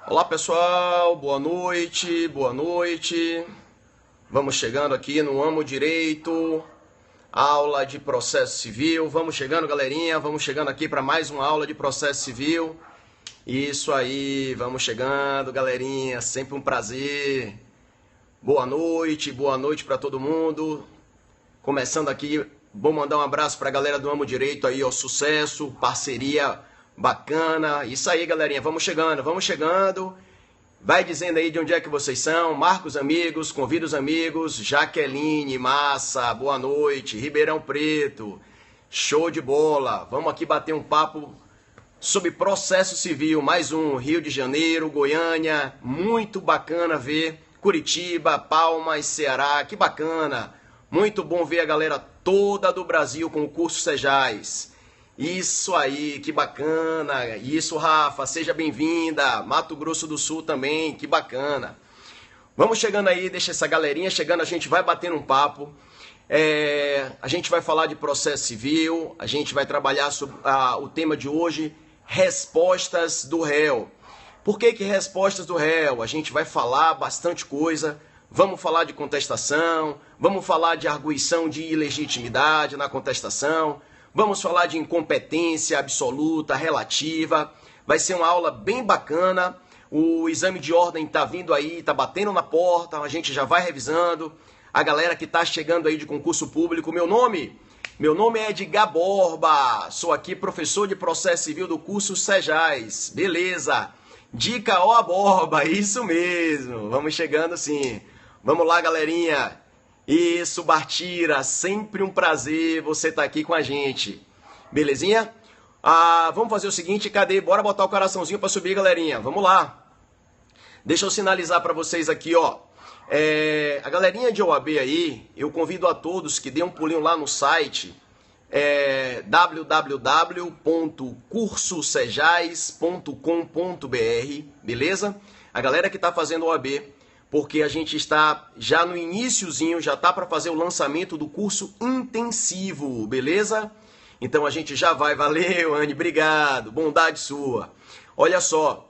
Olá pessoal, boa noite, boa noite. Vamos chegando aqui no Amo Direito, aula de processo civil. Vamos chegando, galerinha, vamos chegando aqui para mais uma aula de processo civil. Isso aí, vamos chegando, galerinha, sempre um prazer. Boa noite para todo mundo. Começando aqui, vou mandar um abraço para a galera do Amo Direito aí, ó, sucesso, parceria bacana. Isso aí, galerinha, vamos chegando, vamos chegando. Vai dizendo aí de onde é que vocês são. Marca os amigos, convida os amigos. Jaqueline, Massa, boa noite. Ribeirão Preto, show de bola. Vamos aqui bater um papo sobre processo civil. Mais um, Rio de Janeiro, Goiânia. Muito bacana ver Curitiba, Palmas, Ceará. Que bacana. Muito bom ver a galera toda do Brasil com o curso Sejais. Isso aí, que bacana. Isso, Rafa, seja bem-vinda. Mato Grosso do Sul também, que bacana. Vamos chegando aí, deixa essa galerinha chegando, a gente vai batendo um papo. A gente vai falar de processo civil, a gente vai trabalhar sobre o tema de hoje, respostas do réu. Por que respostas do réu? A gente vai falar bastante coisa. Vamos falar de contestação, vamos falar de arguição de ilegitimidade na contestação. Vamos falar de incompetência absoluta, relativa. Vai ser uma aula bem bacana. O exame de ordem está vindo aí, está batendo na porta, a gente já vai revisando. A galera que está chegando aí de concurso público, meu nome é Edgar Borba. Sou aqui professor de processo civil do curso Sejais. Beleza. Dica ó Borba, isso mesmo. Vamos chegando sim. Vamos lá, galerinha. Isso, Bartira, sempre um prazer você estar aqui com a gente. Belezinha? Vamos fazer o seguinte, cadê? Bora botar o coraçãozinho para subir, galerinha. Vamos lá. Deixa eu sinalizar para vocês aqui, ó. A galerinha de OAB aí, eu convido a todos que dêem um pulinho lá no site www.cursosejais.com.br, beleza? A galera que está fazendo OAB, porque a gente está já no iniciozinho, já está para fazer o lançamento do curso intensivo, beleza? Então a gente já vai, valeu Anne, obrigado, bondade sua. Olha só,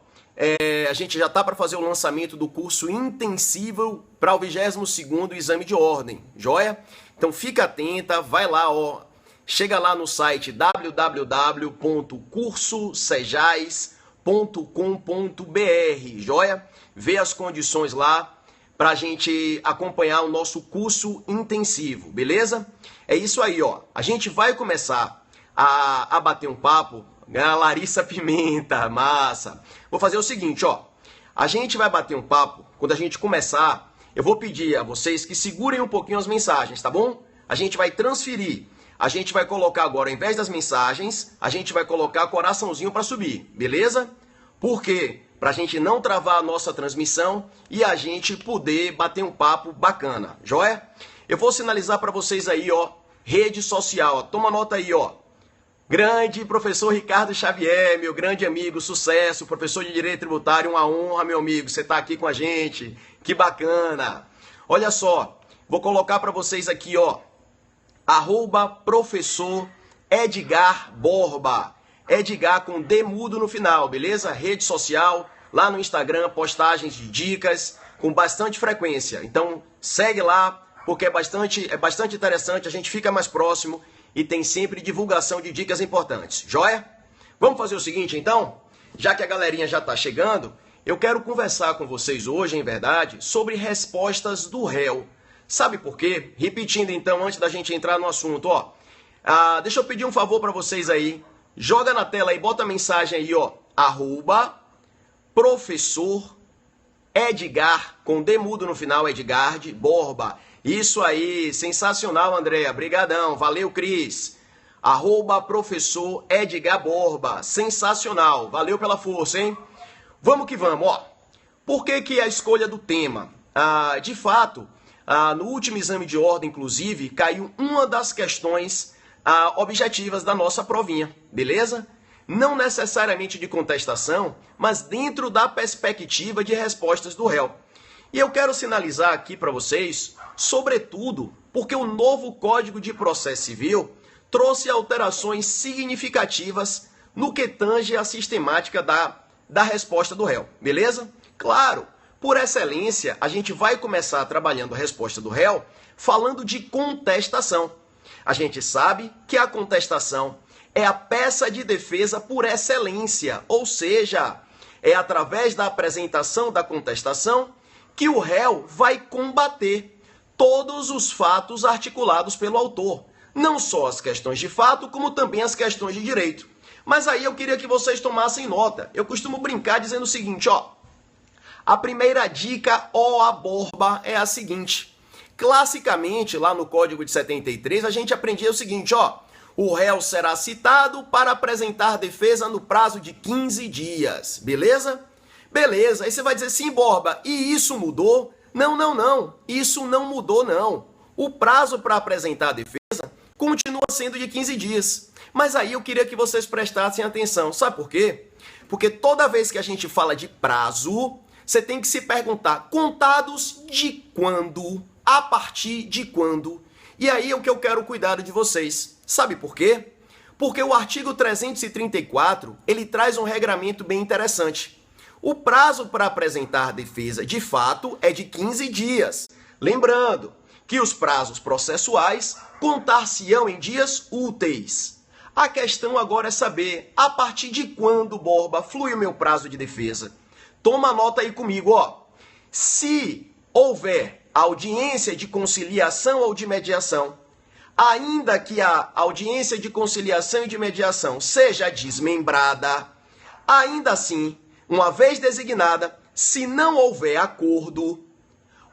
a gente já está para fazer o lançamento do curso intensivo para o 22º exame de ordem, joia? Então fica atenta, vai lá, ó, chega lá no site www.cursosejais.com.br, joia? Vê as condições lá para a gente acompanhar o nosso curso intensivo, beleza? É isso aí, ó. A gente vai começar a bater um papo. A Larissa Pimenta, massa. Vou fazer o seguinte, ó. A gente vai bater um papo. Quando a gente começar, eu vou pedir a vocês que segurem um pouquinho as mensagens, tá bom? A gente vai transferir. A gente vai colocar agora, ao invés das mensagens, a gente vai colocar coraçãozinho para subir, beleza? Por quê? Para a gente não travar a nossa transmissão e a gente poder bater um papo bacana, joia? Eu vou sinalizar para vocês aí, ó, rede social, ó, toma nota aí, ó. Grande professor Ricardo Xavier, meu grande amigo, sucesso, professor de Direito Tributário, uma honra, meu amigo, você tá aqui com a gente, que bacana. Olha só, vou colocar para vocês aqui, ó, @professor Edgar Borba. Edgar com D mudo no final, beleza? Rede social, lá no Instagram, postagens de dicas com bastante frequência. Então segue lá, porque é bastante interessante, a gente fica mais próximo e tem sempre divulgação de dicas importantes. Joia? Vamos fazer o seguinte então? Já que a galerinha já está chegando, eu quero conversar com vocês hoje, em verdade, sobre respostas do réu. Sabe por quê? Repetindo então, antes da gente entrar no assunto, ó. Deixa eu pedir um favor para vocês aí. Joga na tela aí, bota a mensagem aí, ó. @professor Edgar, com D mudo no final, Edgard Borba. Isso aí, sensacional, Andréa. Brigadão, valeu, Cris. @professor Edgar Borba. Sensacional, valeu pela força, hein? Vamos que vamos, ó. Por que a escolha do tema? De fato, no último exame de ordem, inclusive, caiu uma das questões objetivas da nossa provinha, beleza? Não necessariamente de contestação, mas dentro da perspectiva de respostas do réu. E eu quero sinalizar aqui para vocês, sobretudo, porque o novo Código de Processo Civil trouxe alterações significativas no que tange à sistemática da da resposta do réu, beleza? Claro, por excelência, a gente vai começar trabalhando a resposta do réu falando de contestação. A gente sabe que a contestação é a peça de defesa por excelência, ou seja, é através da apresentação da contestação que o réu vai combater todos os fatos articulados pelo autor. Não só as questões de fato, como também as questões de direito. Mas aí eu queria que vocês tomassem nota. Eu costumo brincar dizendo o seguinte, ó. A primeira dica, ó a borba, é a seguinte. Classicamente, lá no Código de 73, a gente aprendia o seguinte, ó. O réu será citado para apresentar defesa no prazo de 15 dias. Beleza? Beleza. Aí você vai dizer, sim, Borba, e isso mudou? Não, não, não. Isso não mudou, não. O prazo para apresentar a defesa continua sendo de 15 dias. Mas aí eu queria que vocês prestassem atenção. Sabe por quê? Porque toda vez que a gente fala de prazo, você tem que se perguntar, contados de quando? A partir de quando? E aí é o que eu quero cuidar de vocês. Sabe por quê? Porque o artigo 334, ele traz um regramento bem interessante. O prazo para apresentar defesa, de fato, é de 15 dias. Lembrando que os prazos processuais contar-se-ão em dias úteis. A questão agora é saber a partir de quando, Borba, flui o meu prazo de defesa. Toma nota aí comigo, ó. Se houver audiência de conciliação ou de mediação, ainda que a audiência de conciliação e de mediação seja desmembrada, ainda assim, uma vez designada, se não houver acordo,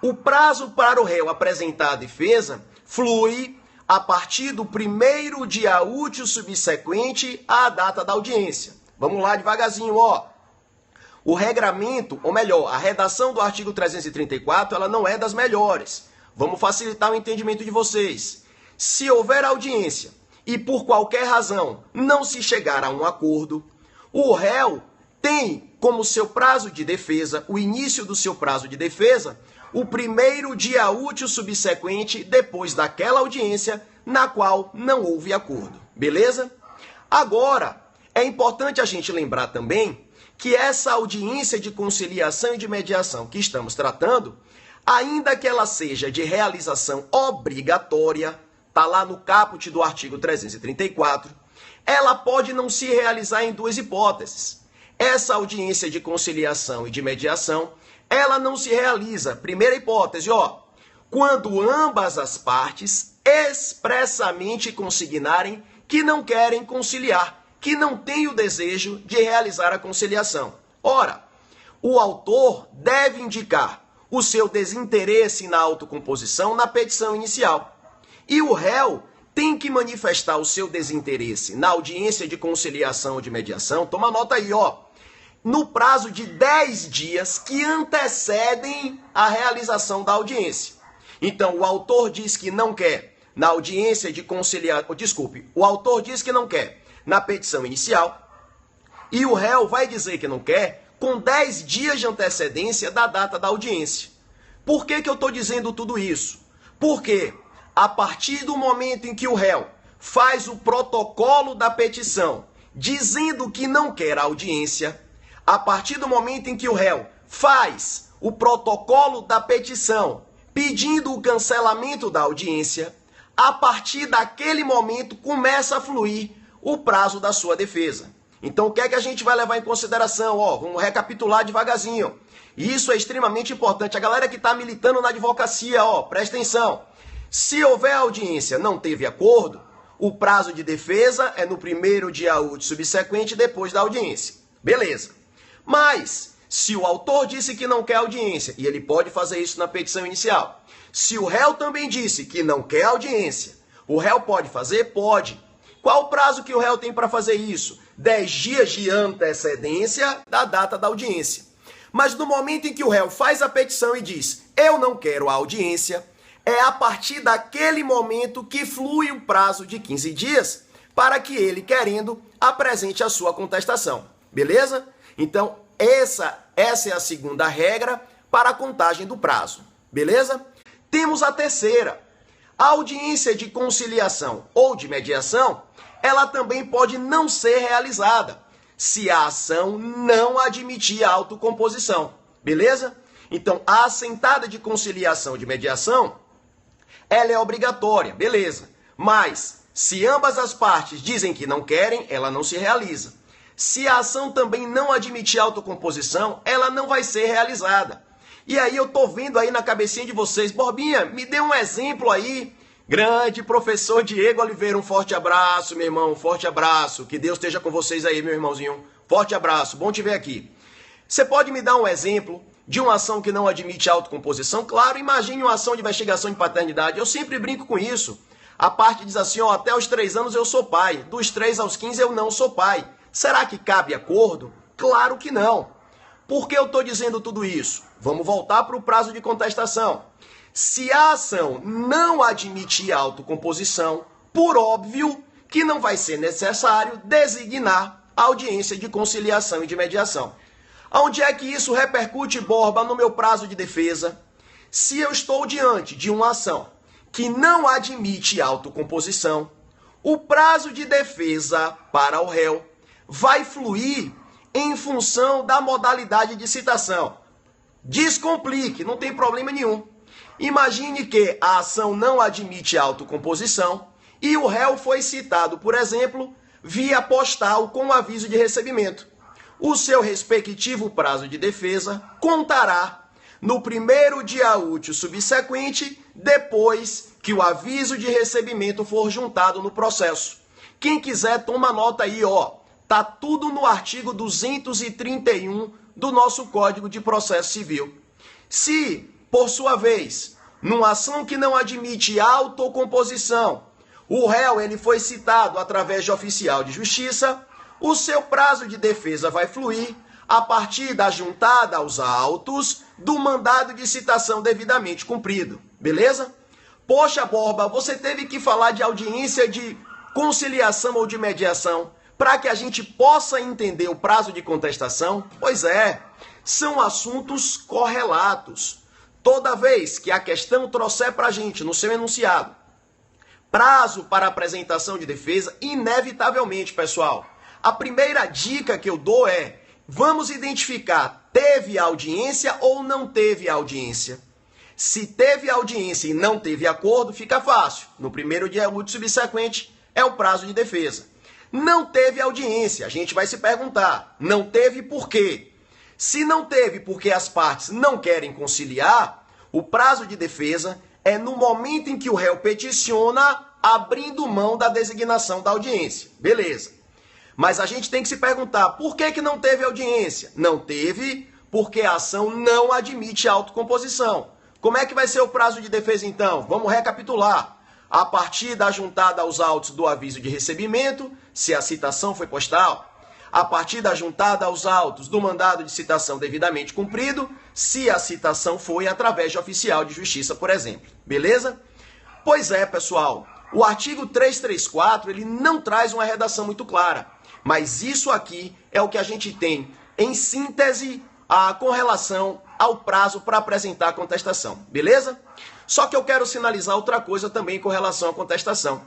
o prazo para o réu apresentar a defesa flui a partir do primeiro dia útil subsequente à data da audiência. Vamos lá devagarzinho, ó. O regramento, ou melhor, a redação do artigo 334, ela não é das melhores. Vamos facilitar o entendimento de vocês. Se houver audiência e por qualquer razão não se chegar a um acordo, o réu tem como seu prazo de defesa, o início do seu prazo de defesa, o primeiro dia útil subsequente depois daquela audiência na qual não houve acordo. Beleza? Agora, é importante a gente lembrar também que essa audiência de conciliação e de mediação que estamos tratando, ainda que ela seja de realização obrigatória, está lá no caput do artigo 334, ela pode não se realizar em duas hipóteses. Essa audiência de conciliação e de mediação, ela não se realiza, primeira hipótese, ó, quando ambas as partes expressamente consignarem que não querem conciliar, que não têm o desejo de realizar a conciliação. Ora, o autor deve indicar o seu desinteresse na autocomposição na petição inicial. E o réu tem que manifestar o seu desinteresse na audiência de conciliação ou de mediação, toma nota aí, ó, no prazo de 10 dias que antecedem a realização da audiência. Então, o autor diz que não quer na audiência de conciliação, o autor diz que não quer na petição inicial e o réu vai dizer que não quer com 10 dias de antecedência da data da audiência. Por que eu estou dizendo tudo isso? Porque a partir do momento em que o réu faz o protocolo da petição dizendo que não quer a audiência, a partir do momento em que o réu faz o protocolo da petição pedindo o cancelamento da audiência, a partir daquele momento começa a fluir o prazo da sua defesa. Então, o que é que a gente vai levar em consideração? Ó, vamos recapitular devagarzinho. Isso é extremamente importante. A galera que está militando na advocacia, ó, presta atenção. Se houver audiência, não teve acordo, o prazo de defesa é no primeiro dia útil subsequente depois da audiência. Beleza. Mas, se o autor disse que não quer audiência, e ele pode fazer isso na petição inicial, se o réu também disse que não quer audiência, o réu pode fazer? Pode. Qual o prazo que o réu tem para fazer isso? 10 dias de antecedência da data da audiência. Mas no momento em que o réu faz a petição e diz, eu não quero a audiência, é a partir daquele momento que flui o prazo de 15 dias para que ele, querendo, apresente a sua contestação. Beleza? Então, essa é a segunda regra para a contagem do prazo. Beleza? Temos a terceira. A audiência de conciliação ou de mediação, ela também pode não ser realizada. se a ação não admitir autocomposição. Beleza? Então, a assentada de conciliação de mediação, ela é obrigatória, beleza. Mas, se ambas as partes dizem que não querem, ela não se realiza. Se a ação também não admitir autocomposição, ela não vai ser realizada. E aí eu tô vendo aí na cabecinha de vocês, Borbinha, me dê um exemplo aí. Grande professor Diego Oliveira, um forte abraço, meu irmão, um forte abraço. Que Deus esteja com vocês aí, meu irmãozinho. Forte abraço, bom te ver aqui. Você pode me dar um exemplo de uma ação que não admite autocomposição? Claro, imagine uma ação de investigação de paternidade. Eu sempre brinco com isso. A parte diz assim, ó, até os 3 anos eu sou pai, dos 3 aos 15 eu não sou pai. Será que cabe acordo? Claro que não. Por que eu estou dizendo tudo isso? Vamos voltar para o prazo de contestação. Se a ação não admitir autocomposição, por óbvio que não vai ser necessário designar a audiência de conciliação e de mediação. Onde é que isso repercute, Borba, no meu prazo de defesa? Se eu estou diante de uma ação que não admite autocomposição, o prazo de defesa para o réu vai fluir em função da modalidade de citação. Descomplique, não tem problema nenhum. Imagine que a ação não admite autocomposição e o réu foi citado, por exemplo, via postal com aviso de recebimento. O seu respectivo prazo de defesa contará no primeiro dia útil subsequente, depois que o aviso de recebimento for juntado no processo. Quem quiser, toma nota aí, ó. Tá tudo no artigo 231 do nosso Código de Processo Civil. Se, por sua vez, numa ação que não admite autocomposição, o réu ele foi citado através de oficial de justiça, o seu prazo de defesa vai fluir a partir da juntada aos autos do mandado de citação devidamente cumprido. Beleza? Poxa, Borba, você teve que falar de audiência de conciliação ou de mediação para que a gente possa entender o prazo de contestação? Pois é, são assuntos correlatos. Toda vez que a questão trouxer para a gente no seu enunciado prazo para apresentação de defesa, inevitavelmente, pessoal, a primeira dica que eu dou é: vamos identificar, teve audiência ou não teve audiência? Se teve audiência e não teve acordo, fica fácil. No primeiro dia útil subsequente é o prazo de defesa. Não teve audiência, a gente vai se perguntar, não teve por quê? Se não teve porque as partes não querem conciliar, o prazo de defesa é no momento em que o réu peticiona, abrindo mão da designação da audiência. Beleza. Mas a gente tem que se perguntar, por que não teve audiência? Não teve porque a ação não admite autocomposição. Como é que vai ser o prazo de defesa então? Vamos recapitular. A partir da juntada aos autos do aviso de recebimento, se a citação foi postal, a partir da juntada aos autos do mandado de citação devidamente cumprido, se a citação foi através de oficial de justiça, por exemplo. Beleza? Pois é, pessoal, o artigo 334, ele não traz uma redação muito clara, mas isso aqui é o que a gente tem em síntese com relação ao prazo para apresentar a contestação. Beleza? Só que eu quero sinalizar outra coisa também com relação à contestação.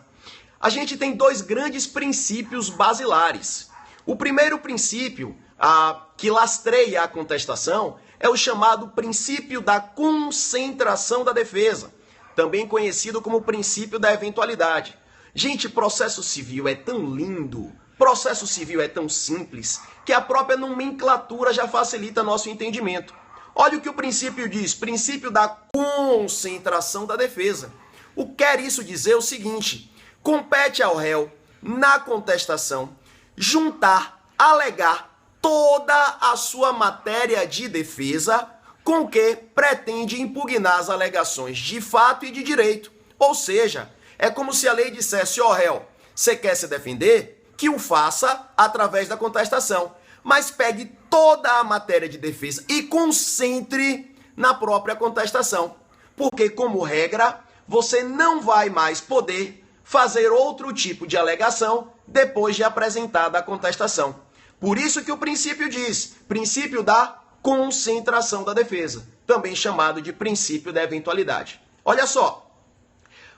A gente tem 2 grandes princípios basilares. O primeiro princípio que lastreia a contestação é o chamado princípio da concentração da defesa, também conhecido como princípio da eventualidade. Gente, processo civil é tão lindo, processo civil é tão simples, que a própria nomenclatura já facilita nosso entendimento. Olha o que o princípio diz, princípio da concentração da defesa. O que quer isso dizer é o seguinte: compete ao réu, na contestação, juntar, alegar toda a sua matéria de defesa com que pretende impugnar as alegações de fato e de direito. Ou seja, é como se a lei dissesse: ó réu, você quer se defender? Que o faça através da contestação. Mas pegue toda a matéria de defesa e concentre na própria contestação. Porque, como regra, você não vai mais poder fazer outro tipo de alegação depois de apresentada a contestação. Por isso que o princípio diz, princípio da concentração da defesa, também chamado de princípio da eventualidade. Olha só,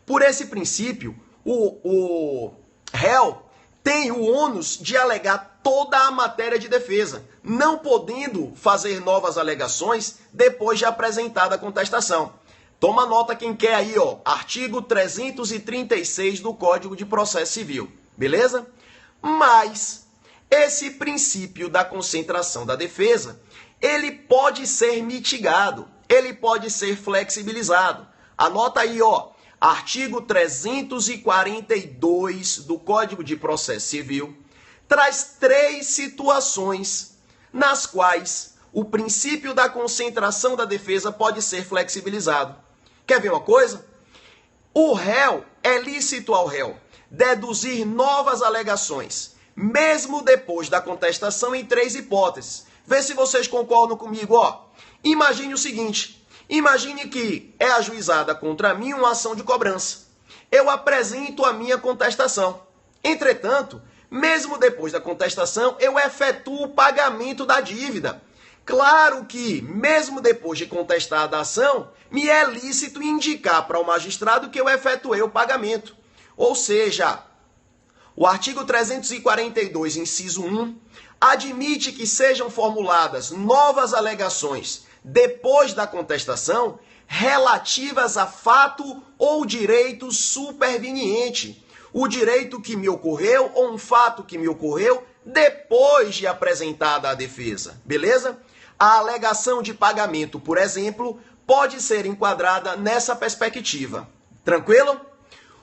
por esse princípio, o réu tem o ônus de alegar toda a matéria de defesa, não podendo fazer novas alegações depois de apresentada a contestação. Toma nota quem quer aí, ó, artigo 336 do Código de Processo Civil, beleza? Mas esse princípio da concentração da defesa, ele pode ser mitigado, ele pode ser flexibilizado. Anota aí, ó, artigo 342 do Código de Processo Civil traz 3 situações nas quais o princípio da concentração da defesa pode ser flexibilizado. Quer ver uma coisa? O réu, é lícito ao réu deduzir novas alegações, mesmo depois da contestação, em 3 hipóteses. Vê se vocês concordam comigo, ó. Imagine o seguinte, imagine que é ajuizada contra mim uma ação de cobrança. Eu apresento a minha contestação. Entretanto, mesmo depois da contestação, eu efetuo o pagamento da dívida. Claro que, mesmo depois de contestada a ação, me é lícito indicar para o magistrado que eu efetuei o pagamento. Ou seja, o artigo 342, inciso 1, admite que sejam formuladas novas alegações depois da contestação relativas a fato ou direito superveniente. O direito que me ocorreu ou um fato que me ocorreu depois de apresentada a defesa, beleza? A alegação de pagamento, por exemplo, pode ser enquadrada nessa perspectiva. Tranquilo?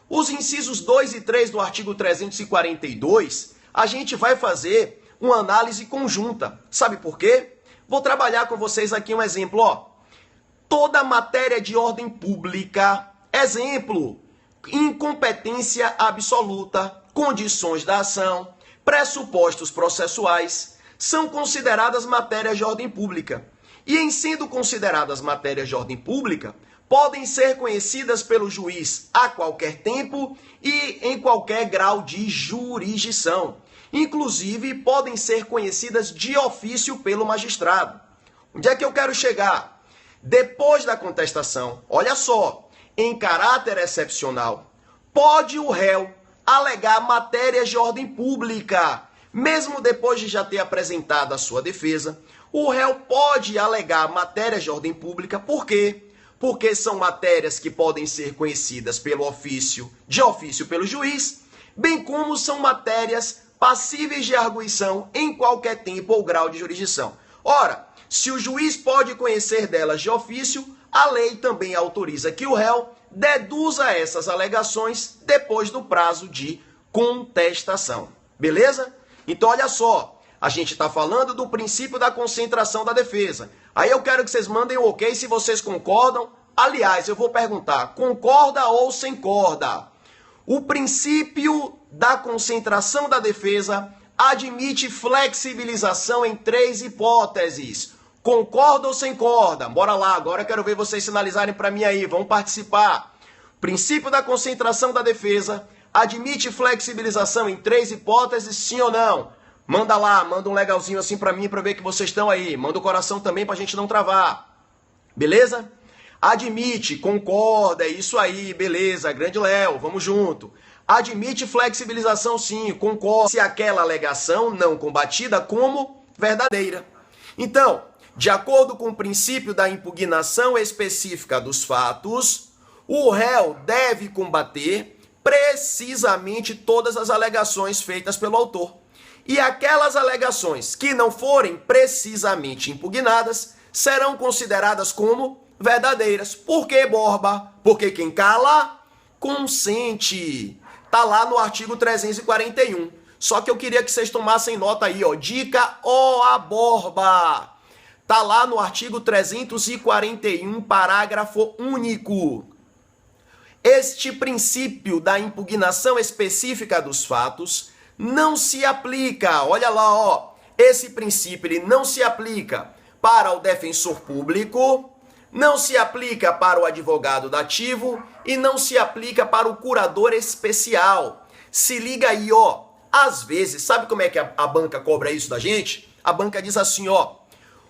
Os incisos 2 e 3 do artigo 342, a gente vai fazer uma análise conjunta. Sabe por quê? Vou trabalhar com vocês aqui um exemplo, ó. Toda matéria de ordem pública, exemplo, incompetência absoluta, condições da ação, pressupostos processuais, são consideradas matérias de ordem pública. E em sendo consideradas matérias de ordem pública, podem ser conhecidas pelo juiz a qualquer tempo e em qualquer grau de jurisdição. Inclusive, podem ser conhecidas de ofício pelo magistrado. Onde é que eu quero chegar? Depois da contestação, olha só, em caráter excepcional, pode o réu alegar matérias de ordem pública. Mesmo depois de já ter apresentado a sua defesa, o réu pode alegar matérias de ordem pública. Por quê? Porque são matérias que podem ser conhecidas pelo ofício, de ofício pelo juiz, bem como são matérias passíveis de arguição em qualquer tempo ou grau de jurisdição. Ora, se o juiz pode conhecer delas de ofício, a lei também autoriza que o réu deduza essas alegações depois do prazo de contestação. Beleza? Então, olha só, a gente está falando do princípio da concentração da defesa. Aí eu quero que vocês mandem um ok se vocês concordam. Aliás, eu vou perguntar, concorda ou sem corda? O princípio da concentração da defesa admite flexibilização em 3 hipóteses. Concorda ou sem corda? Bora lá, agora eu quero ver vocês sinalizarem para mim aí, vão participar. Princípio da concentração da defesa admite flexibilização em 3 hipóteses, sim ou não? Manda lá, manda um legalzinho assim para mim para ver que vocês estão aí. Manda o coração também pra gente não travar. Beleza? Admite, concorda, é isso aí, beleza, grande Léo, vamos junto. Admite flexibilização sim, concorda se aquela alegação não combatida como verdadeira. Então, de acordo com o princípio da impugnação específica dos fatos, o réu deve combater precisamente todas as alegações feitas pelo autor. E aquelas alegações que não forem precisamente impugnadas serão consideradas como verdadeiras. Por que, Borba? Porque quem cala, consente. Tá lá no artigo 341. Só que eu queria que vocês tomassem nota aí, ó. Dica a Borba. Tá lá no artigo 341, parágrafo único. Este princípio da impugnação específica dos fatos não se aplica, olha lá, ó, esse princípio ele não se aplica para o defensor público, não se aplica para o advogado dativo e não se aplica para o curador especial. Se liga aí, ó, às vezes, sabe como é que a banca cobra isso da gente? A banca diz assim, ó,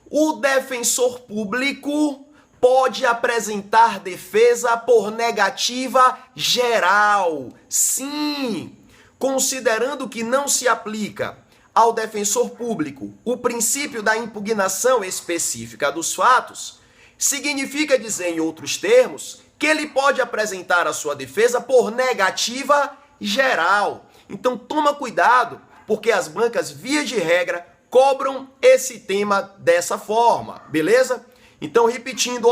o defensor público pode apresentar defesa por negativa geral. Sim, considerando que não se aplica ao defensor público o princípio da impugnação específica dos fatos, significa dizer, em outros termos, que ele pode apresentar a sua defesa por negativa geral. Então toma cuidado, porque as bancas, via de regra, cobram esse tema dessa forma, beleza? Então, repetindo,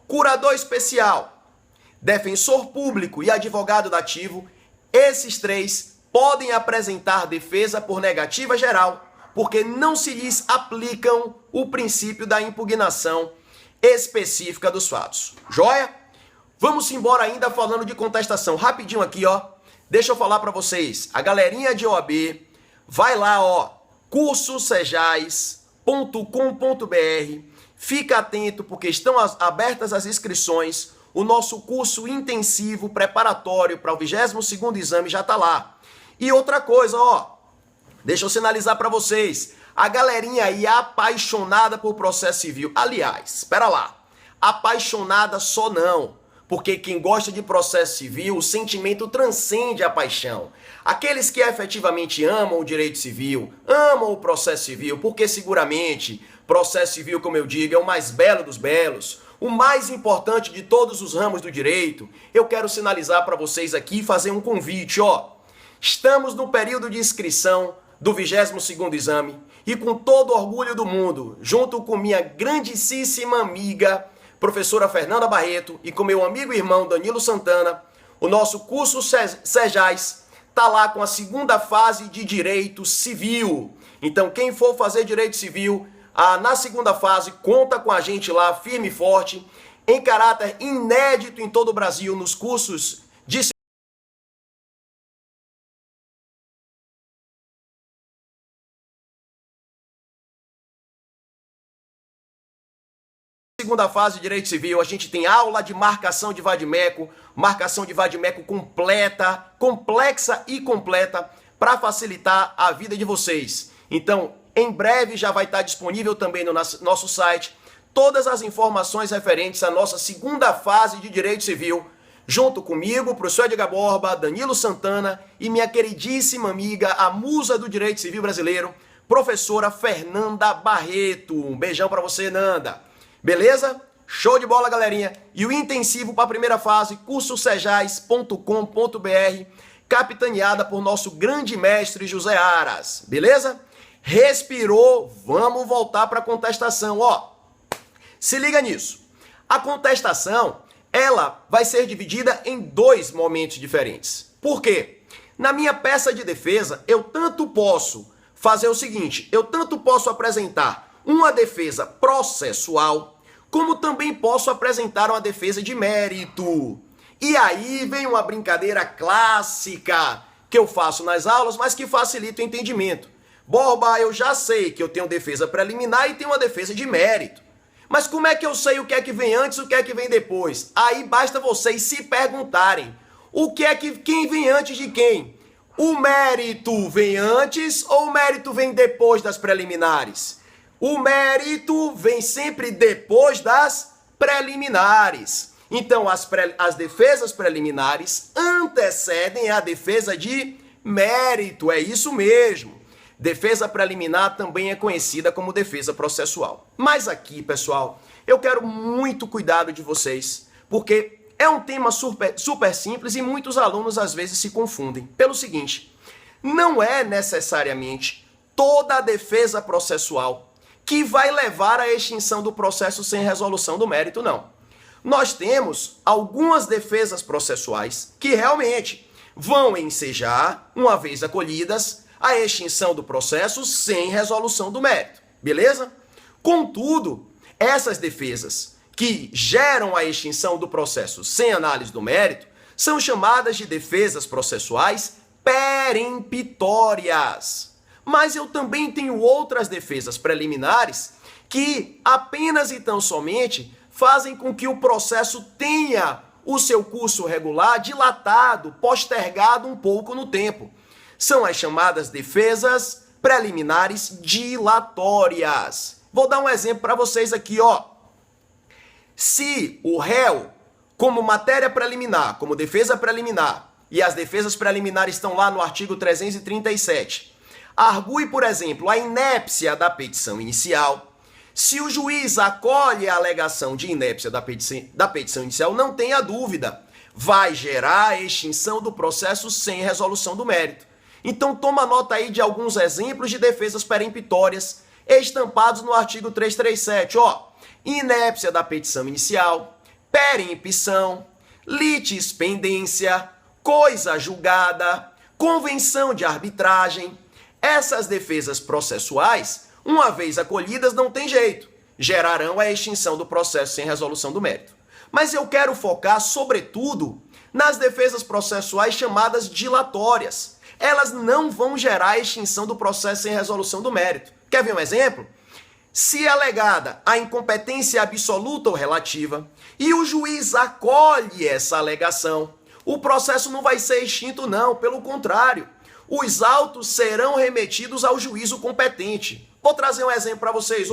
curador especial, defensor público e advogado dativo, esses três podem apresentar defesa por negativa geral, porque não se lhes aplicam o princípio da impugnação específica dos fatos. Joia? Vamos embora ainda falando de contestação. Rapidinho aqui, deixa eu falar para vocês. A galerinha de OAB, vai lá, cursosejais.com.br. Fica atento, porque estão abertas as inscrições. O nosso curso intensivo preparatório para o 22º exame já está lá. E outra coisa, deixa eu sinalizar para vocês. A galerinha aí apaixonada por processo civil. Aliás, espera lá. Apaixonada só não. Porque quem gosta de processo civil, o sentimento transcende a paixão. Aqueles que efetivamente amam o direito civil, amam o processo civil, porque seguramente processo civil, como eu digo, é o mais belo dos belos, o mais importante de todos os ramos do direito. Eu quero sinalizar para vocês aqui e fazer um convite, Estamos no período de inscrição do 22º exame e com todo orgulho do mundo, junto com minha grandíssima amiga, professora Fernanda Barreto, e com meu amigo e irmão Danilo Santana, o nosso curso Sejais está lá com a segunda fase de Direito Civil. Então, quem for fazer Direito Civil, na segunda fase, conta com a gente lá, firme e forte, em caráter inédito em todo o Brasil, nos cursos de segunda fase de Direito Civil. A gente tem aula de marcação de vadimeco completa, complexa e completa, para facilitar a vida de vocês. Então, em breve já vai estar disponível também no nosso site todas as informações referentes à nossa segunda fase de Direito Civil, junto comigo, professor Edgar Borba, Danilo Santana e minha queridíssima amiga, a musa do Direito Civil brasileiro, professora Fernanda Barreto. Um beijão para você, Nanda. Beleza? Show de bola, galerinha. E o intensivo para a primeira fase, cursosejais.com.br, capitaneada por nosso grande mestre José Aras. Beleza? Respirou, vamos voltar para a contestação. Se liga nisso. A contestação, ela vai ser dividida em dois momentos diferentes. Por quê? Na minha peça de defesa, eu tanto posso fazer o seguinte, eu tanto posso apresentar uma defesa processual, como também posso apresentar uma defesa de mérito. E aí vem uma brincadeira clássica que eu faço nas aulas, mas que facilita o entendimento. Borba, eu já sei que eu tenho defesa preliminar e tenho uma defesa de mérito. Mas como é que eu sei o que é que vem antes e o que é que vem depois? Aí basta vocês se perguntarem, quem vem antes de quem? O mérito vem antes ou o mérito vem depois das preliminares? O mérito vem sempre depois das preliminares. Então, as defesas preliminares antecedem a defesa de mérito. É isso mesmo. Defesa preliminar também é conhecida como defesa processual. Mas aqui, pessoal, eu quero muito cuidado de vocês, porque é um tema super simples e muitos alunos às vezes se confundem. Pelo seguinte, não é necessariamente toda a defesa processual que vai levar à extinção do processo sem resolução do mérito, não. Nós temos algumas defesas processuais que realmente vão ensejar, uma vez acolhidas, a extinção do processo sem resolução do mérito, beleza? Contudo, essas defesas que geram a extinção do processo sem análise do mérito são chamadas de defesas processuais peremptórias. Mas eu também tenho outras defesas preliminares que apenas e tão somente fazem com que o processo tenha o seu curso regular dilatado, postergado um pouco no tempo. São as chamadas defesas preliminares dilatórias. Vou dar um exemplo para vocês aqui, Se o réu, como matéria preliminar, como defesa preliminar, e as defesas preliminares estão lá no artigo 337, argue, por exemplo, a inépcia da petição inicial. Se o juiz acolhe a alegação de inépcia da petição inicial, não tenha dúvida, vai gerar a extinção do processo sem resolução do mérito. Então toma nota aí de alguns exemplos de defesas peremptórias estampados no artigo 337, inépcia da petição inicial, perempção, litispendência, coisa julgada, convenção de arbitragem. Essas defesas processuais, uma vez acolhidas, não tem jeito, gerarão a extinção do processo sem resolução do mérito. Mas eu quero focar, sobretudo, nas defesas processuais chamadas dilatórias. Elas não vão gerar a extinção do processo sem resolução do mérito. Quer ver um exemplo? Se alegada a incompetência absoluta ou relativa e o juiz acolhe essa alegação, o processo não vai ser extinto não, pelo contrário, os autos serão remetidos ao juízo competente. Vou trazer um exemplo para vocês,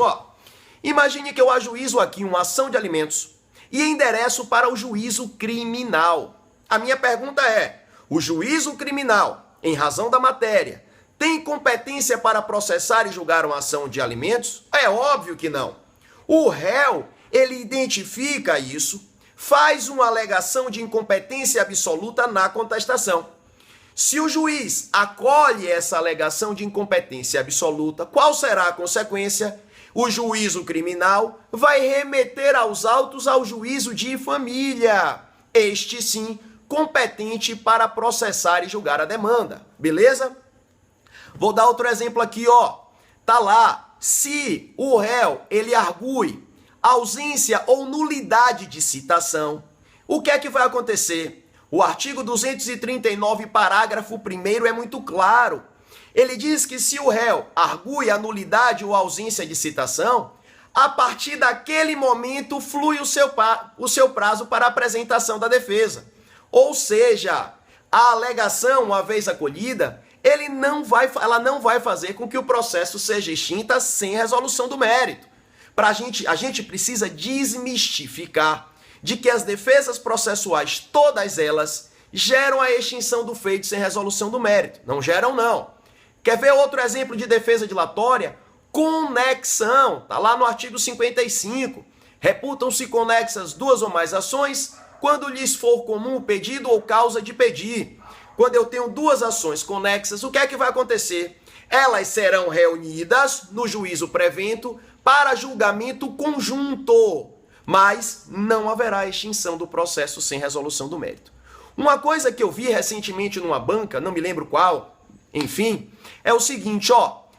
Imagine que eu ajuizo aqui uma ação de alimentos e endereço para o juízo criminal. A minha pergunta é, o juízo criminal, em razão da matéria, tem competência para processar e julgar uma ação de alimentos? É óbvio que não. O réu, ele identifica isso, faz uma alegação de incompetência absoluta na contestação. Se o juiz acolhe essa alegação de incompetência absoluta, qual será a consequência? O juízo criminal vai remeter aos autos ao juízo de família. Este sim, competente para processar e julgar a demanda. Beleza? Vou dar outro exemplo aqui, Tá lá, se o réu, ele argue ausência ou nulidade de citação, o que é que vai acontecer? O artigo 239, parágrafo 1º é muito claro. Ele diz que se o réu argue a nulidade ou ausência de citação, a partir daquele momento flui o seu prazo para a apresentação da defesa. Ou seja, a alegação, uma vez acolhida, ela não vai fazer com que o processo seja extinta sem resolução do mérito. A gente precisa desmistificar de que as defesas processuais, todas elas, geram a extinção do feito sem resolução do mérito. Não geram, não. Quer ver outro exemplo de defesa dilatória? Conexão. Está lá no artigo 55. Reputam-se conexas duas ou mais ações quando lhes for comum o pedido ou causa de pedir. Quando eu tenho duas ações conexas, o que é que vai acontecer? Elas serão reunidas no juízo prevento para julgamento conjunto, mas não haverá extinção do processo sem resolução do mérito. Uma coisa que eu vi recentemente numa banca, não me lembro qual, enfim, é o seguinte,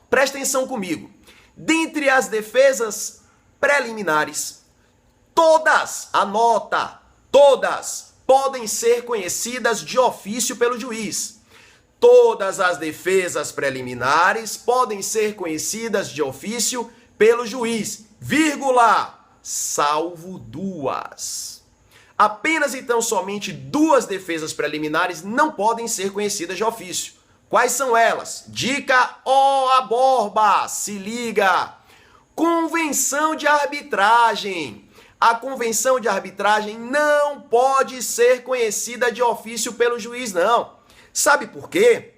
presta atenção comigo. Dentre as defesas preliminares, todas, anota, todas podem ser conhecidas de ofício pelo juiz. Todas as defesas preliminares podem ser conhecidas de ofício pelo juiz, salvo duas. Apenas e tão somente duas defesas preliminares não podem ser conhecidas de ofício. Quais são elas? Dica a borba, se liga. Convenção de arbitragem. A convenção de arbitragem não pode ser conhecida de ofício pelo juiz, não. Sabe por quê?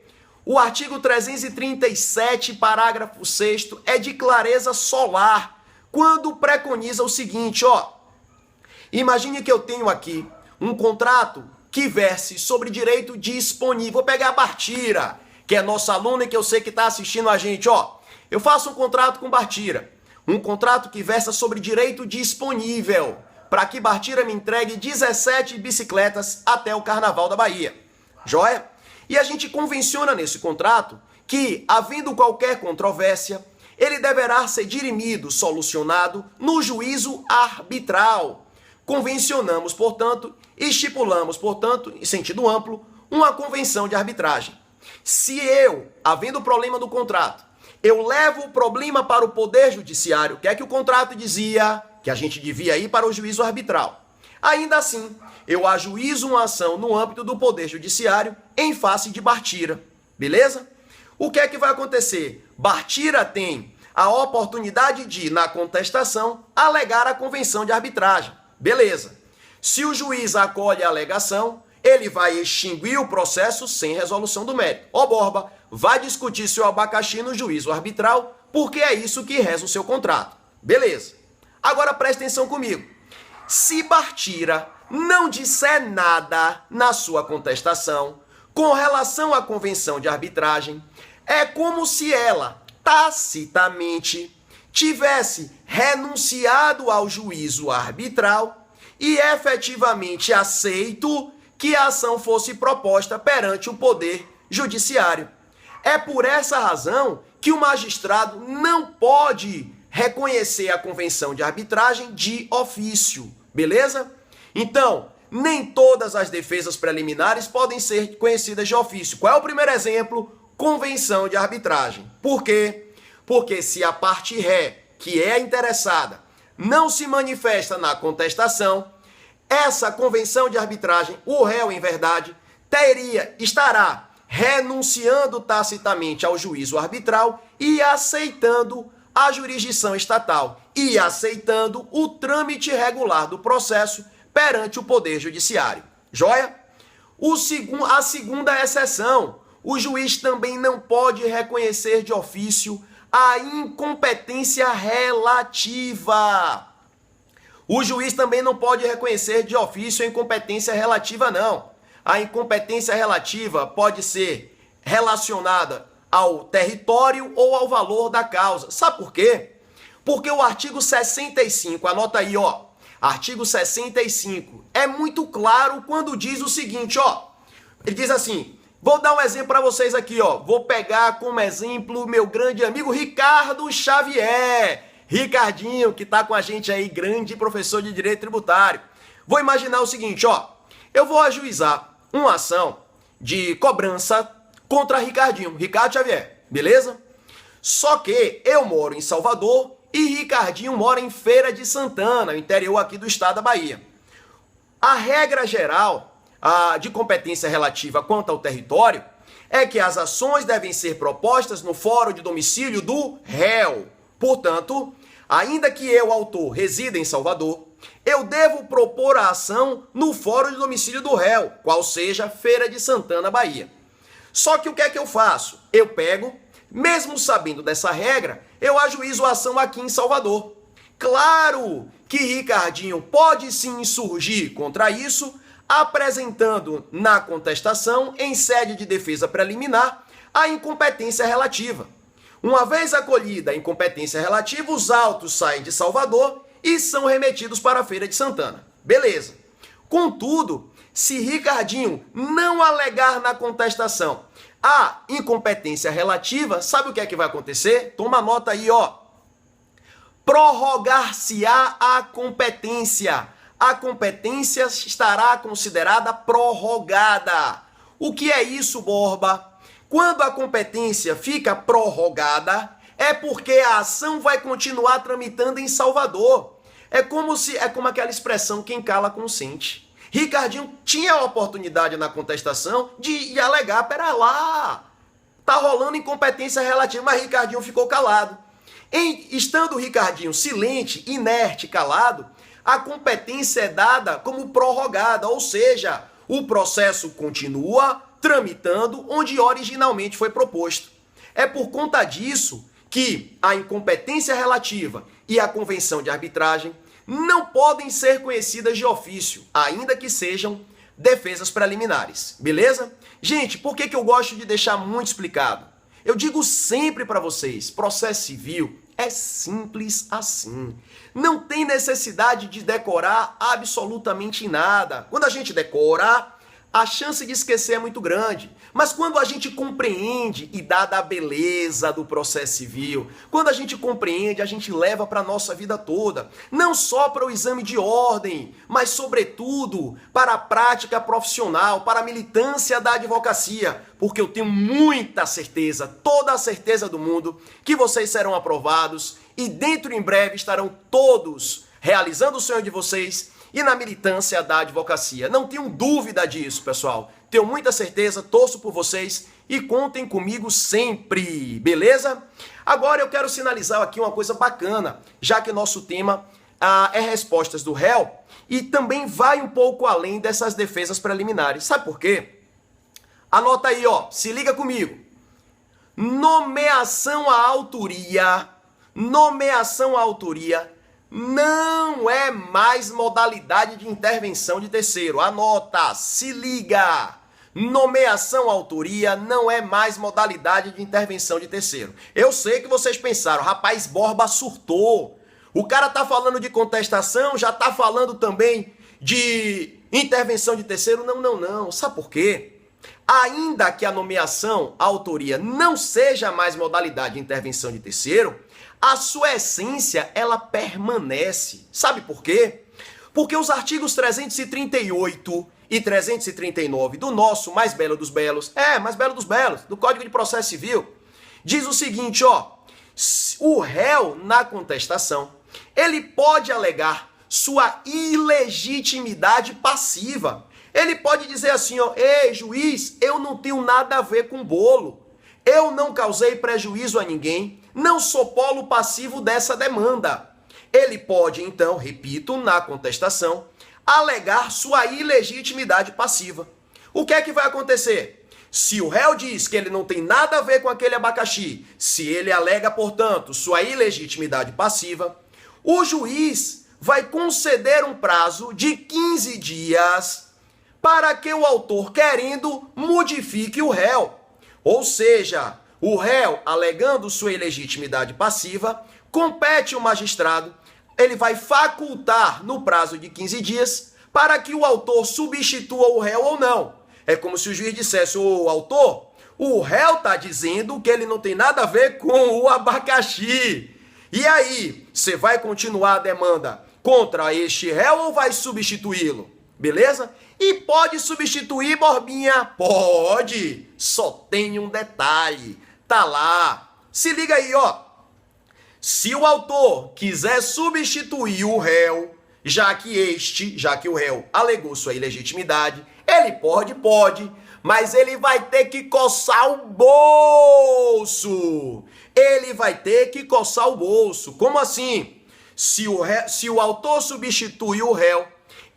O artigo 337, parágrafo 6º, é de clareza solar, quando preconiza o seguinte, Imagine que eu tenho aqui um contrato que verse sobre direito disponível. Vou pegar a Bartira, que é nossa aluna e que eu sei que está assistindo a gente, Eu faço um contrato com Bartira. Um contrato que versa sobre direito disponível, para que Bartira me entregue 17 bicicletas até o Carnaval da Bahia. Joia? E a gente convenciona nesse contrato que, havendo qualquer controvérsia, ele deverá ser dirimido, solucionado no juízo arbitral. Convencionamos, portanto, estipulamos, portanto, em sentido amplo, uma convenção de arbitragem. Se eu, havendo problema do contrato, eu levo o problema para o Poder Judiciário, o que é que o contrato dizia? Que a gente devia ir para o juízo arbitral. Ainda assim, eu ajuizo uma ação no âmbito do Poder Judiciário em face de Bartira. Beleza? O que é que vai acontecer? Bartira tem a oportunidade de, na contestação, alegar a convenção de arbitragem. Beleza. Se o juiz acolhe a alegação, ele vai extinguir o processo sem resolução do mérito. Borba, vai discutir seu abacaxi no juízo arbitral, porque é isso que reza o seu contrato. Beleza. Agora preste atenção comigo. Se Bartira não disser nada na sua contestação com relação à convenção de arbitragem, é como se ela, tacitamente, tivesse renunciado ao juízo arbitral e efetivamente aceito que a ação fosse proposta perante o Poder Judiciário. É por essa razão que o magistrado não pode reconhecer a convenção de arbitragem de ofício, beleza? Então, nem todas as defesas preliminares podem ser conhecidas de ofício. Qual é o primeiro exemplo? Convenção de arbitragem. Por quê? Porque se a parte ré, que é a interessada, não se manifesta na contestação, essa convenção de arbitragem, o réu, em verdade, estará renunciando tacitamente ao juízo arbitral e aceitando a jurisdição estatal e aceitando o trâmite regular do processo perante o Poder Judiciário. Joia? A segunda exceção, o juiz também não pode reconhecer de ofício a incompetência relativa. O juiz também não pode reconhecer de ofício a incompetência relativa, não. A incompetência relativa pode ser relacionada ao território ou ao valor da causa. Sabe por quê? Porque o artigo 65, anota aí, ó. Artigo 65 é muito claro quando diz o seguinte, ó. Ele diz assim, vou dar um exemplo para vocês aqui, ó. Vou pegar como exemplo meu grande amigo Ricardo Xavier. Ricardinho, que está com a gente aí, grande professor de Direito Tributário. Vou imaginar o seguinte, ó. Eu vou ajuizar uma ação de cobrança contra Ricardinho, Ricardo Xavier, beleza? Só que eu moro em Salvador e Ricardinho mora em Feira de Santana, interior aqui do estado da Bahia. A regra geral de competência relativa quanto ao território é que as ações devem ser propostas no fórum de domicílio do réu. Portanto, ainda que eu, autor, resida em Salvador, eu devo propor a ação no fórum de domicílio do réu, qual seja Feira de Santana, Bahia. Só que o que é que eu faço? Eu pego, mesmo sabendo dessa regra, eu ajuizo a ação aqui em Salvador. Claro que Ricardinho pode sim insurgir contra isso, apresentando na contestação, em sede de defesa preliminar, a incompetência relativa. Uma vez acolhida a incompetência relativa, os autos saem de Salvador e são remetidos para a Feira de Santana. Beleza. Contudo, se Ricardinho não alegar na contestação a incompetência relativa, sabe o que é que vai acontecer? Toma nota aí, ó. Prorrogar-se-á a competência. A competência estará considerada prorrogada. O que é isso, Borba? Quando a competência fica prorrogada, é porque a ação vai continuar tramitando em Salvador. É como aquela expressão, quem cala consente. Ricardinho tinha a oportunidade na contestação de alegar, pera lá, tá rolando incompetência relativa, mas Ricardinho ficou calado. Estando Ricardinho silente, inerte, calado, a competência é dada como prorrogada, ou seja, o processo continua tramitando onde originalmente foi proposto. É por conta disso que a incompetência relativa e a convenção de arbitragem não podem ser conhecidas de ofício, ainda que sejam defesas preliminares. Beleza? Gente, por que eu gosto de deixar muito explicado? Eu digo sempre para vocês, processo civil é simples assim. Não tem necessidade de decorar absolutamente nada. Quando a gente decora, a chance de esquecer é muito grande. Mas quando a gente compreende, e dada a beleza do processo civil, quando a gente compreende, a gente leva para a nossa vida toda. Não só para o exame de ordem, mas sobretudo para a prática profissional, para a militância da advocacia. Porque eu tenho muita certeza, toda a certeza do mundo, que vocês serão aprovados e dentro em breve estarão todos realizando o sonho de vocês e na militância da advocacia. Não tenho dúvida disso, pessoal. Tenho muita certeza, torço por vocês e contem comigo sempre, beleza? Agora eu quero sinalizar aqui uma coisa bacana, já que nosso tema é respostas do réu e também vai um pouco além dessas defesas preliminares. Sabe por quê? Anota aí, ó, se liga comigo. nomeação à autoria não é mais modalidade de intervenção de terceiro. Anota, se liga. Nomeação à autoria não é mais modalidade de intervenção de terceiro. Eu sei que vocês pensaram, rapaz, Borba surtou. O cara tá falando de contestação, já tá falando também de intervenção de terceiro. Não. Sabe por quê? Ainda que a nomeação à autoria não seja mais modalidade de intervenção de terceiro, a sua essência, ela permanece. Sabe por quê? Porque os artigos 338 e 339 do nosso mais belo dos belos, do Código de Processo Civil, diz o seguinte, ó, o réu na contestação, ele pode alegar sua ilegitimidade passiva. Ele pode dizer assim, ó, ei, juiz, eu não tenho nada a ver com bolo. Eu não causei prejuízo a ninguém, não sou polo passivo dessa demanda. Ele pode, então, repito, na contestação, alegar sua ilegitimidade passiva. O que é que vai acontecer? Se o réu diz que ele não tem nada a ver com aquele abacaxi, se ele alega, portanto, sua ilegitimidade passiva, o juiz vai conceder um prazo de 15 dias para que o autor, querendo, modifique o réu. Ou seja, o réu, alegando sua ilegitimidade passiva, compete o magistrado, ele vai facultar no prazo de 15 dias para que o autor substitua o réu ou não. É como se o juiz dissesse, ô autor, o réu está dizendo que ele não tem nada a ver com o abacaxi. E aí, você vai continuar a demanda contra este réu ou vai substituí-lo? Beleza? E pode substituir, Borbinha? Pode! Só tem um detalhe. Tá lá. Se liga aí, ó. Se o autor quiser substituir o réu, já que o réu alegou sua ilegitimidade, ele pode, mas ele vai ter que coçar o bolso. Ele vai ter que coçar o bolso. Como assim? Se o autor substitui o réu,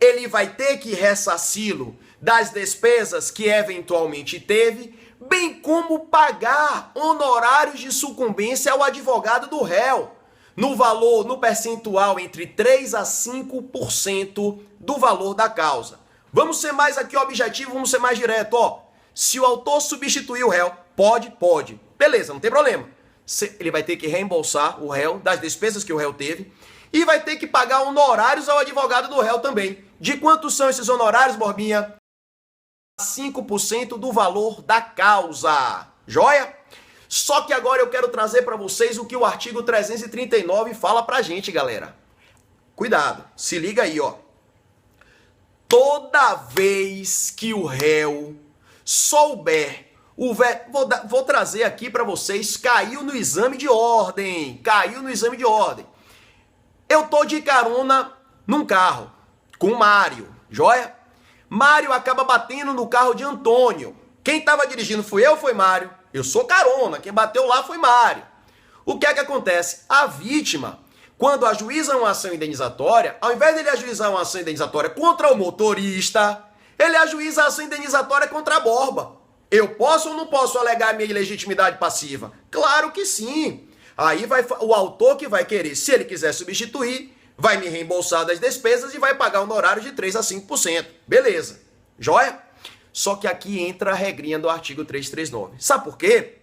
ele vai ter que ressarci-lo das despesas que eventualmente teve, bem como pagar honorários de sucumbência ao advogado do réu, no percentual entre 3 a 5% do valor da causa. Vamos ser mais aqui objetivo, vamos ser mais direto, ó. Se o autor substituir o réu, pode. Beleza, não tem problema. Ele vai ter que reembolsar o réu das despesas que o réu teve e vai ter que pagar honorários ao advogado do réu também. De quanto são esses honorários, Borbinha? 5% do valor da causa. Joia? Só que agora eu quero trazer para vocês o que o artigo 339 fala pra gente, galera. Cuidado, se liga aí, ó. Toda vez que o réu souber, vou trazer aqui para vocês, caiu no exame de ordem. Eu tô de carona num carro com o Mário, joia? Mário acaba batendo no carro de Antônio. Quem estava dirigindo fui eu ou foi Mário? Eu sou carona, quem bateu lá foi Mário. O que é que acontece? A vítima, quando ajuiza uma ação indenizatória, ao invés de ele ajuizar uma ação indenizatória contra o motorista, ele ajuiza a ação indenizatória contra a Borba. Eu posso ou não posso alegar minha ilegitimidade passiva? Claro que sim. Aí vai o autor que vai querer, se ele quiser substituir, vai me reembolsar das despesas e vai pagar honorário de 3 a 5%. Beleza. Joia? Só que aqui entra a regrinha do artigo 339. Sabe por quê?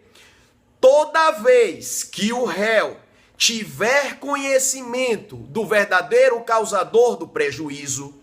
Toda vez que o réu tiver conhecimento do verdadeiro causador do prejuízo,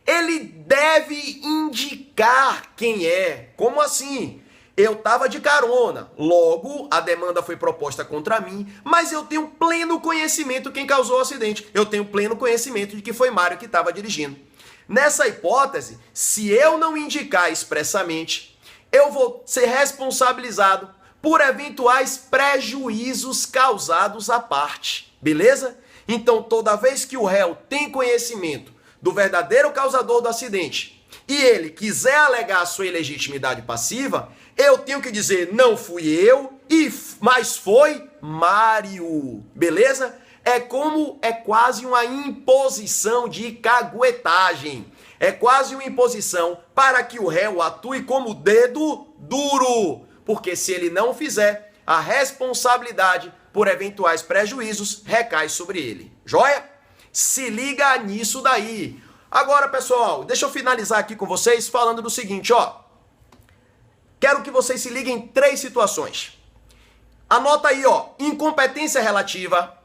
ele deve indicar quem é. Como assim? Eu estava de carona, logo a demanda foi proposta contra mim, mas eu tenho pleno conhecimento quem causou o acidente. Eu tenho pleno conhecimento de que foi Mário que estava dirigindo. Nessa hipótese, se eu não indicar expressamente, eu vou ser responsabilizado por eventuais prejuízos causados à parte. Beleza? Então, toda vez que o réu tem conhecimento do verdadeiro causador do acidente e ele quiser alegar a sua ilegitimidade passiva, eu tenho que dizer, não fui eu, mas foi Mário. Beleza? É quase uma imposição de caguetagem. É quase uma imposição para que o réu atue como dedo duro. Porque se ele não fizer, a responsabilidade por eventuais prejuízos recai sobre ele. Joia? Se liga nisso daí. Agora, pessoal, deixa eu finalizar aqui com vocês falando do seguinte, ó. Quero que vocês se liguem em 3 situações. Anota aí, ó. Incompetência relativa,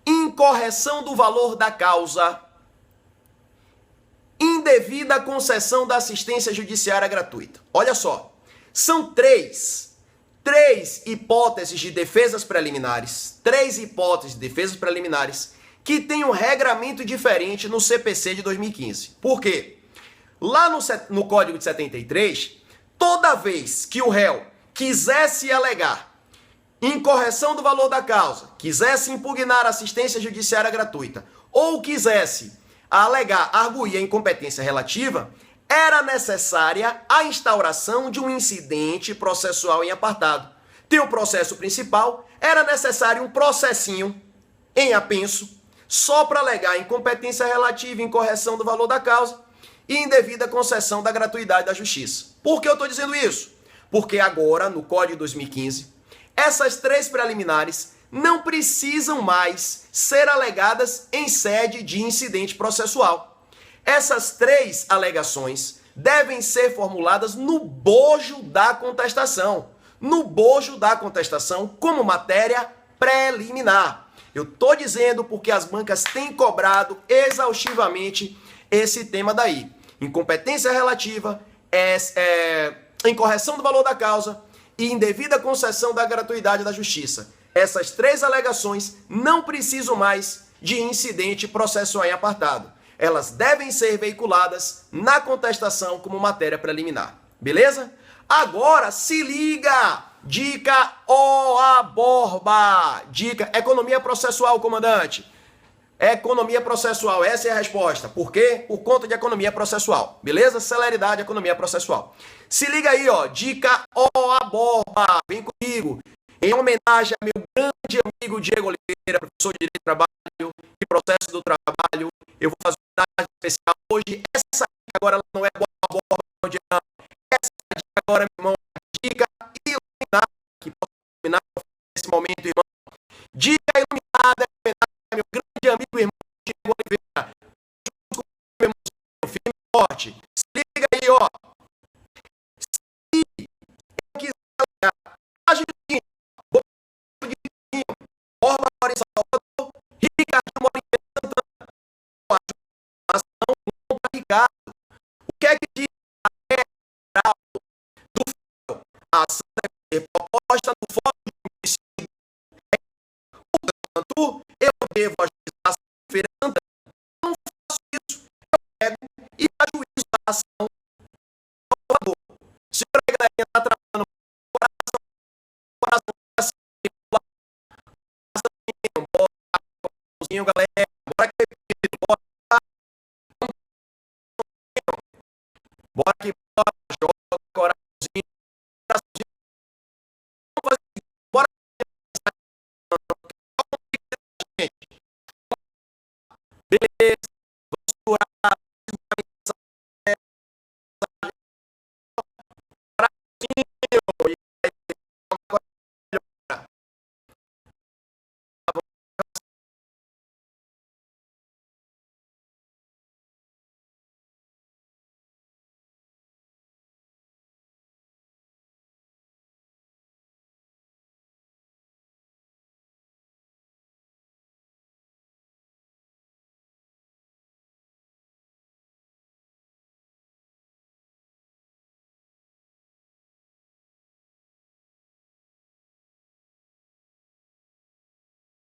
incorreção do valor da causa, indevida concessão da assistência judiciária gratuita. Olha só, são três hipóteses de defesas preliminares, que têm um regramento diferente no CPC de 2015. Por quê? Lá no Código de 73, toda vez que o réu quisesse alegar incorreção do valor da causa, quisesse impugnar assistência judiciária gratuita, ou quisesse arguir a incompetência relativa, era necessária a instauração de um incidente processual em apartado. Tem o processo principal, era necessário um processinho em apenso, só para alegar incompetência relativa, incorreção do valor da causa e indevida concessão da gratuidade da justiça. Por que eu estou dizendo isso? Porque agora, no Código de 2015, essas 3 preliminares não precisam mais ser alegadas em sede de incidente processual. Essas 3 alegações devem ser formuladas no bojo da contestação. Como matéria preliminar. Eu estou dizendo porque as bancas têm cobrado exaustivamente esse tema daí. Incompetência relativa, incorreção do valor da causa e indevida concessão da gratuidade da justiça. Essas 3 alegações não precisam mais de incidente processual em apartado. Elas devem ser veiculadas na contestação como matéria preliminar. Beleza? Agora se liga! Dica OA Borba! Dica economia processual, comandante. Economia processual, essa é a resposta. Por quê? Por conta de economia processual. Beleza? Celeridade, economia processual. Se liga aí, ó. Dica OA Borba. Vem comigo. Em homenagem a meu grande amigo Diego Oliveira, professor de Direito do Trabalho e Processo do Trabalho, eu vou fazer uma homenagem especial hoje. Essa dica agora ela não é boa borba, não, Diego. Essa dica agora, meu irmão, é dica iluminada, que posso iluminar nesse momento, irmão. Dica iluminada, homenagem a meu grande amigo e irmão Diego Oliveira. Junto com meu irmãozinho, firme e forte. Se liga aí, ó. Se eu quiser alegar, age o seguinte. Borba mora em Salvador, Ricardinho mora em Santana. Ação contra Ricardo. O que é que diz a regra geral do fórum? A ação deve ser proposta no fórum de homicídio. Portanto, eu devo ajuizar a ação em Feira de Santana. Eu não faço isso. Eu pego e ajuizo a ação em Salvador. Se a galerinha está trabalhando coração, galera,